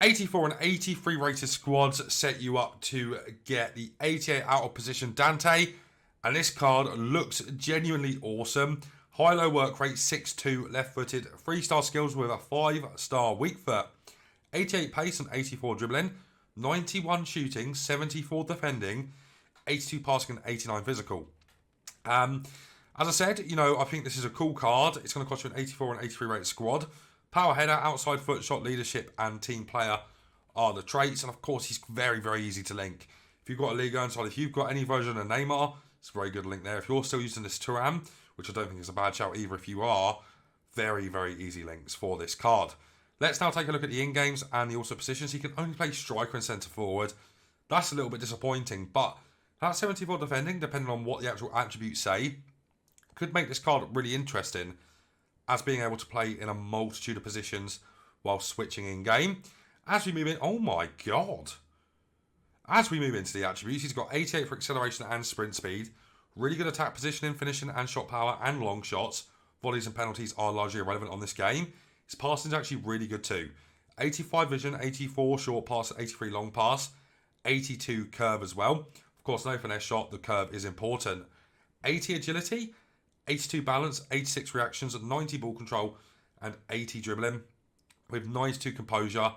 84 and 83 rated squads set you up to get the 88 out of position Dante. And this card looks genuinely awesome. High-low work rate, 6'2", left-footed, 3-star skills with a 5-star weak foot. 88 pace and 84 dribbling. 91 shooting, 74 defending, 82 passing and 89 physical. As I said, I think this is a cool card. It's going to cost you an 84 and 83 rated squad. Power header, outside foot shot, leadership, and team player are the traits. And of course, he's very, very easy to link. If you've got a Liga inside, if you've got any version of Neymar, it's a very good link there. If you're still using this Thuram, which I don't think is a bad shout either if you are, very, very easy links for this card. Let's now take a look at the in-games and the also positions. He can only play striker and centre forward. That's a little bit disappointing, but that 74 defending, depending on what the actual attributes say, could make this card really interesting as being able to play in a multitude of positions while switching in-game. As we move in, oh my god. As we move into the attributes, he's got 88 for acceleration and sprint speed, really good attack positioning, finishing and shot power and long shots. Volleys and penalties are largely irrelevant on this game. His passing is actually really good too. 85 vision, 84 short pass, 83 long pass, 82 curve as well. Of course, no finesse shot, the curve is important. 80 agility, 82 balance, 86 reactions, 90 ball control, and 80 dribbling. With 92 composure,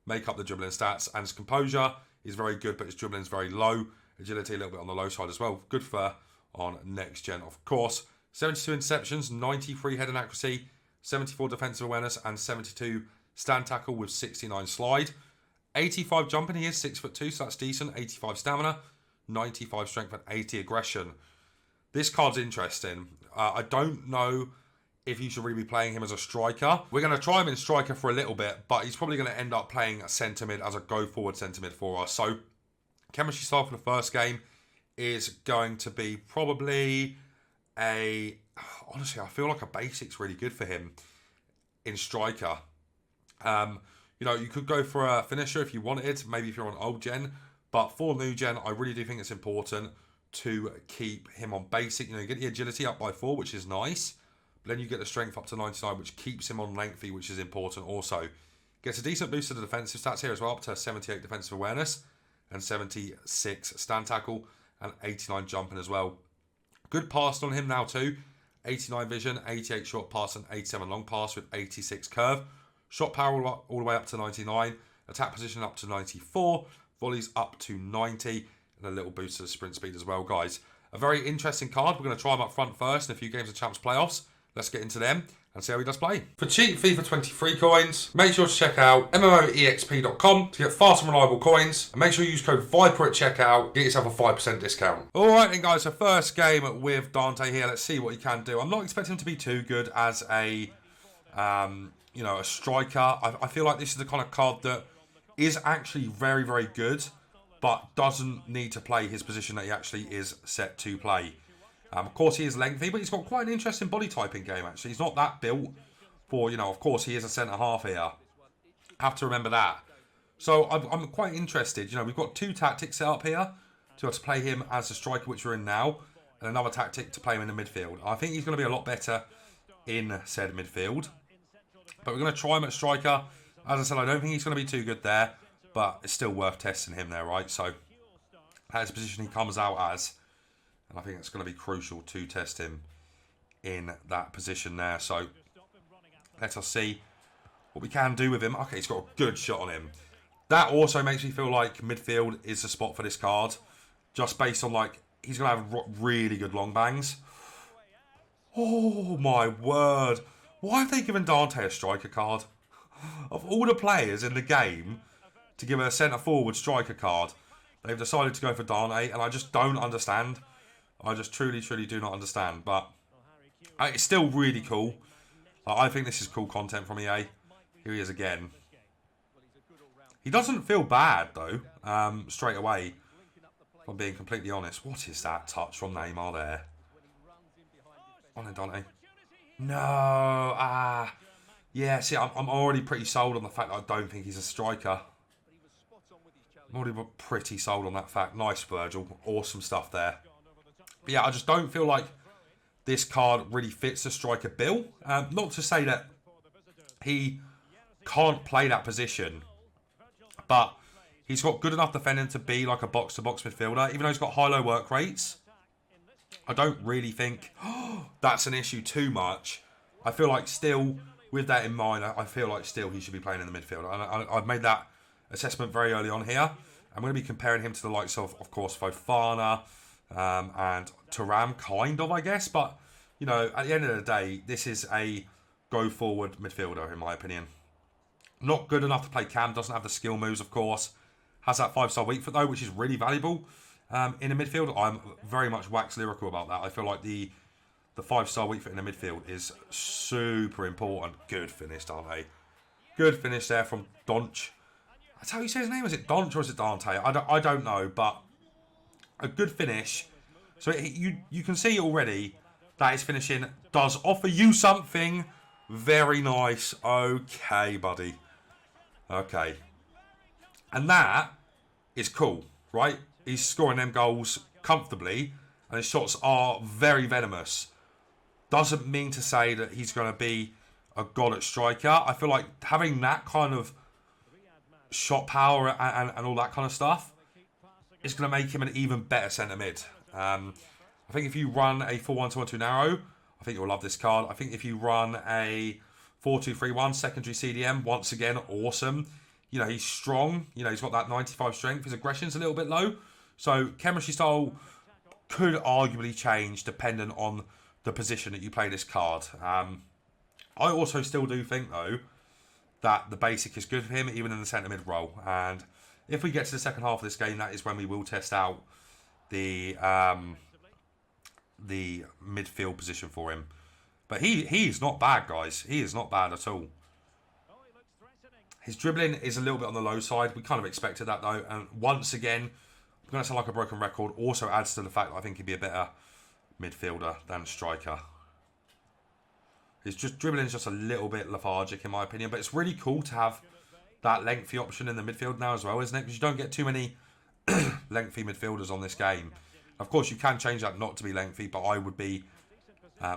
make up the dribbling stats. And his composure is very good, but his dribbling is very low. Agility a little bit on the low side as well. Good for on next gen, of course. 72 interceptions, 93 head and accuracy, 74 defensive awareness, and 72 stand tackle with 69 slide. 85 jumping, he is 6'2", so that's decent. 85 stamina, 95 strength, and 80 aggression. This card's interesting. I don't know if you should really be playing him as a striker. We're going to try him in striker for a little bit, but he's probably going to end up playing centre mid as a go-forward centre mid for us. So, chemistry style for the first game is going to be probably a... Honestly, I feel like a basic's really good for him in striker. You could go for a finisher if you wanted, maybe if you're on old gen. But for new gen, I really do think it's important to keep him on basic. You get the agility up by 4, which is nice. But then you get the strength up to 99, which keeps him on lengthy, which is important also. Gets a decent boost to the defensive stats here as well, up to 78 defensive awareness and 76 stand tackle and 89 jumping as well. Good pass on him now too. 89 vision, 88 short pass and 87 long pass with 86 curve. Shot power all the way up to 99. Attack position up to 94. Volleys up to 90. And a little boost to the sprint speed as well, guys. A very interesting card. We're going to try him up front first in a few games of Champs playoffs. Let's get into them and see how he does play. For cheap FIFA 23 coins, make sure to check out MMOEXP.com to get fast and reliable coins. And make sure you use code VIPER at checkout. Get yourself a 5% discount. Alright then, guys. So first game with Dante here. Let's see what he can do. I'm not expecting him to be too good as a striker. I feel like this is the kind of card that is actually very, very good, but doesn't need to play his position that he actually is set to play. Of course, he is lengthy, but he's got quite an interesting body typing game, actually. He's not that built for, of course, he is a centre-half here. Have to remember that. So I'm quite interested. We've got 2 tactics set up here to play him as a striker, which we're in now, and another tactic to play him in the midfield. I think he's going to be a lot better in said midfield. But we're going to try him at striker. As I said, I don't think he's going to be too good there, but it's still worth testing him there, right? So that is the position he comes out as. And I think it's going to be crucial to test him in that position there. So let us see what we can do with him. Okay, he's got a good shot on him. That also makes me feel like midfield is the spot for this card. Just based on, he's going to have really good long bangs. Oh, my word. Why have they given Dante a striker card? Of all the players in the game to give a centre-forward striker card, they've decided to go for Dante, and I just don't understand. I just truly, truly do not understand. But it's still really cool. I think this is cool content from EA. Here he is again. He doesn't feel bad, though, straight away. If I'm being completely honest. What is that touch from Neymar there? On then, Dante. No. Yeah, see, I'm already pretty sold on the fact that I don't think he's a striker. I'm already pretty sold on that fact. Nice, Virgil. Awesome stuff there. But yeah, I just don't feel like this card really fits the striker bill. Not to say that he can't play that position. but he's got good enough defending to be like a box-to-box midfielder. Even though he's got high-low work rates, I don't really think that's an issue too much. I feel like still, with that in mind, I feel like still he should be playing in the midfield. I've made that assessment very early on here. I'm going to be comparing him to the likes of course, Fofana and Thuram, kind of, I guess. But, you know, at the end of the day, this is a go-forward midfielder, in my opinion. Not good enough to play cam, doesn't have the skill moves, of course. Has that 5-star weak foot, though, which is really valuable in a midfield. I'm very much wax lyrical about that. I feel like the 5-star weak foot in the midfield is super important. Good finish, Dante. Good finish there from Donch. That's how you say his name. Is it Donch or is it Dante? I don't know, but a good finish. So you can see already that his finishing does offer you something. Very nice. Okay, buddy. Okay. And that is cool, right? He's scoring them goals comfortably, and his shots are very venomous. Doesn't mean to say that he's going to be a god at striker. I feel like having that kind of shot power and all that kind of stuff is going to make him an even better centre mid. I think if you run a 4-1-2-1-2 narrow, I think you'll love this card. I think if you run a 4-2-3-1 secondary CDM, once again, awesome. You know, he's strong. You know, he's got that 95 strength. His aggression's a little bit low. So chemistry style could arguably change depending on the position that you play this card. I also still do think, though, that the basic is good for him, even in the centre mid role. And if we get to the second half of this game, that is when we will test out the midfield position for him. But he is not bad, guys. He is not bad at all. His dribbling is a little bit on the low side. We kind of expected that, though. And once again, I'm going to sound like a broken record. Also adds to the fact that I think he'd be a better midfielder than striker. His dribbling is just a little bit lethargic, in my opinion. But it's really cool to have that lengthy option in the midfield now as well, isn't it? Because you don't get too many lengthy midfielders on this game. Of course, you can change that not to be lengthy, but I would be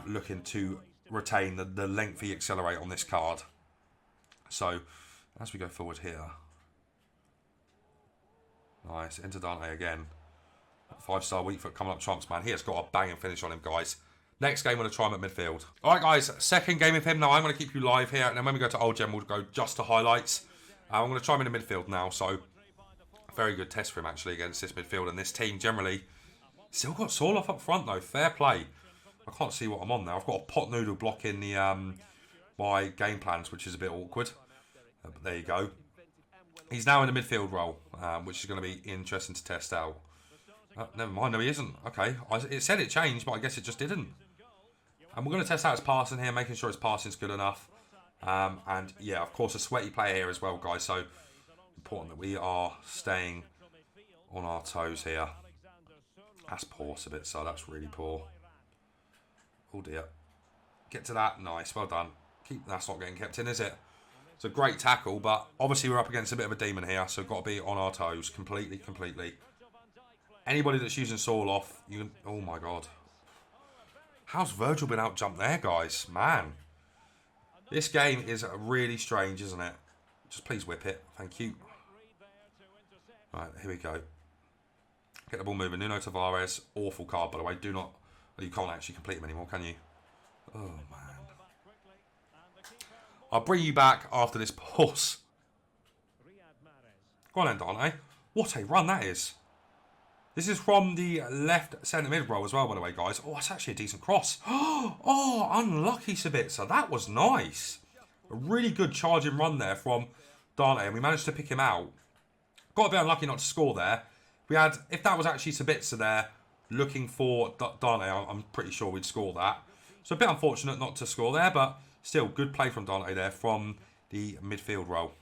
looking to retain the lengthy accelerate on this card. So, as we go forward here. Nice. Into Dante again. 5-star weak foot coming up trumps, man. He has got a banging finish on him, guys. Next game, we're going to try him at midfield. All right, guys. Second game of him. Now, I'm going to keep you live here. And then when we go to Old Gem, we'll go just to highlights. I'm going to try him in the midfield now. So, very good test for him, actually, against this midfield. And this team, generally, still got Sorloth up front, though. Fair play. I can't see what I'm on now. I've got a pot noodle blocking the my game plans, which is a bit awkward. But there you go. He's now in the midfield role, which is going to be interesting to test out. Never mind, no he isn't. Okay, it said it changed, but I guess it just didn't. And we're going to test out his passing here, making sure his passing's good enough. And yeah, of course, a sweaty player here as well, guys. So important that we are staying on our toes here. That's poor, a bit, so that's really poor. Oh dear. Get to that. Nice, well done. That's not getting kept in, is it? It's a great tackle, but obviously we're up against a bit of a demon here, so got to be on our toes completely. Anybody that's using Sorloth, you can... Oh my god. How's Virgil been out jumped there, guys? Man. This game is really strange, isn't it? Just please whip it. Thank you. Right, here we go. Get the ball moving. Nuno Tavares. Awful card, by the way. Do not... You can't actually complete him anymore, can you? Oh, man. I'll bring you back after this pause. Go on then, Dante. What a run that is. This is from the left centre mid row as well, by the way, guys. Oh, that's actually a decent cross. Oh, unlucky Sabitzer. That was nice. A really good charging run there from Dante, and we managed to pick him out. Got a bit unlucky not to score there. If that was actually Sabitzer there, looking for Dante, I'm pretty sure we'd score that. So a bit unfortunate not to score there, but still good play from Dante there from the midfield role.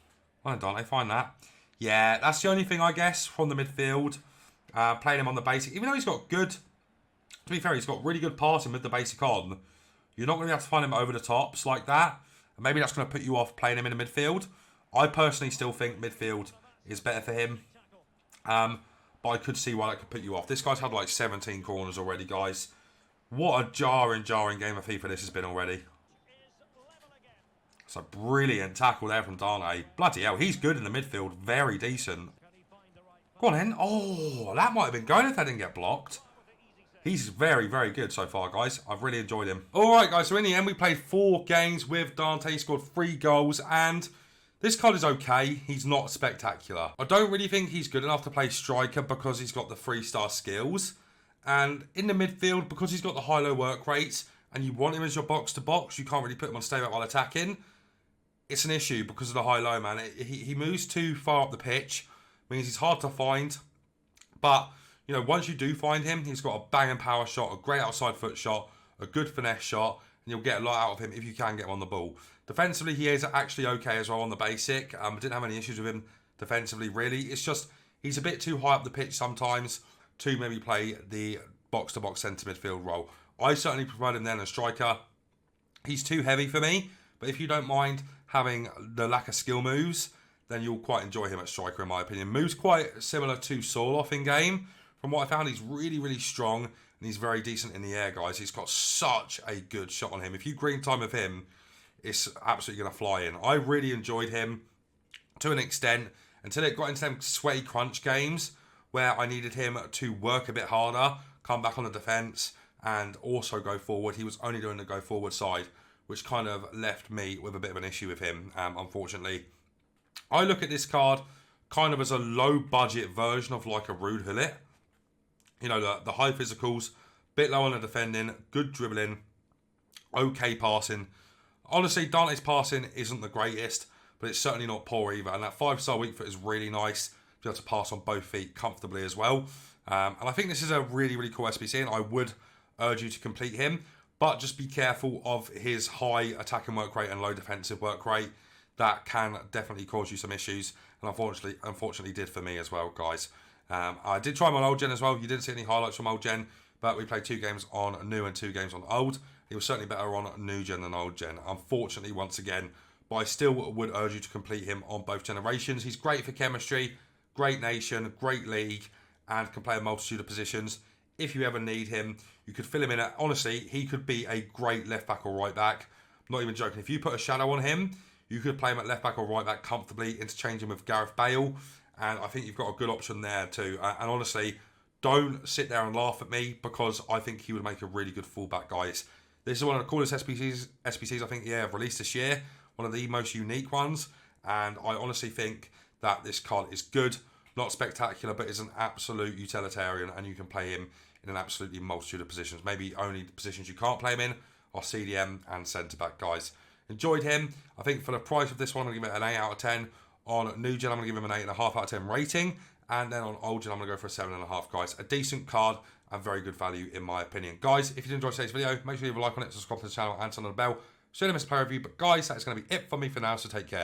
Well done, Dante, find that. Yeah, that's the only thing, I guess, from the midfield. Playing him on the basic. Even though he's got good... To be fair, he's got really good passing with the basic on. You're not going to be able to find him over the tops like that. And maybe that's going to put you off playing him in the midfield. I personally still think midfield is better for him. But I could see why that could put you off. This guy's had like 17 corners already, guys. What a jarring game of FIFA this has been already. It's a brilliant tackle there from Dante. Bloody hell, he's good in the midfield. Very decent. Go on then. Oh, that might have been going if that didn't get blocked. He's very, very good so far, guys. I've really enjoyed him. All right, guys. So in the end, we played 4 games with Dante. He scored 3 goals. And this card is okay. He's not spectacular. I don't really think he's good enough to play striker because he's got the 3-star skills. And in the midfield, because he's got the high-low work rates and you want him as your box-to-box, you can't really put him on stay back while attacking. It's an issue because of the high-low, man. He moves too far up the pitch. Means he's hard to find. But, you know, once you do find him, he's got a banging power shot, a great outside foot shot, a good finesse shot, and you'll get a lot out of him if you can get him on the ball. Defensively, he is actually okay as well on the basic. I didn't have any issues with him defensively, really. It's just he's a bit too high up the pitch sometimes to maybe play the box-to-box centre midfield role. I certainly prefer him then as striker. He's too heavy for me, but if you don't mind having the lack of skill moves, then you'll quite enjoy him at striker, in my opinion. Moves quite similar to Soloff in game. From what I found, he's really, really strong, and he's very decent in the air, guys. He's got such a good shot on him. If you green time with him, it's absolutely going to fly in. I really enjoyed him to an extent until it got into them sweaty crunch games where I needed him to work a bit harder, come back on the defence, and also go forward. He was only doing the go forward side, which kind of left me with a bit of an issue with him, unfortunately. I look at this card kind of as a low budget version of like a Rude Hullet. You know, the high physicals, bit low on the defending, good dribbling, okay passing. Honestly, Dante's passing isn't the greatest, but it's certainly not poor either. And that 5-star weak foot is really nice to be able to pass on both feet comfortably as well. And I think this is a really, really cool SBC, and I would urge you to complete him. But just be careful of his high attacking work rate and low defensive work rate. That can definitely cause you some issues, and unfortunately did for me as well, guys. I did try him on old gen as well. You didn't see any highlights from old gen, but we played 2 games on new and 2 games on old. He was certainly better on new gen than old gen, unfortunately, once again. But I still would urge you to complete him on both generations. He's great for chemistry, great nation, great league, and can play a multitude of positions. If you ever need him, you could fill him in. Honestly, he could be a great left back or right back. I'm not even joking. If you put a shadow on him, you could play him at left back or right back comfortably, interchange him with Gareth Bale, and I think you've got a good option there too. And honestly, don't sit there and laugh at me because I think he would make a really good fullback, guys. This is one of the coolest SBCs I think I've released this year. One of the most unique ones, and I honestly think that this card is good, not spectacular, but is an absolute utilitarian, and you can play him in an absolutely multitude of positions. Maybe only the positions you can't play him in are CDM and centre back, guys. Enjoyed him. I think for the price of this one, I'm going to give it an 8 out of 10. On new gen, I'm going to give him an 8.5 out of 10 rating. And then on old gen, I'm going to go for a 7.5, guys. A decent card and very good value, in my opinion. Guys, if you did enjoy today's video, make sure you leave a like on it, subscribe to the channel, and turn on the bell so you don't miss a player review. But guys, that's going to be it for me for now, so take care.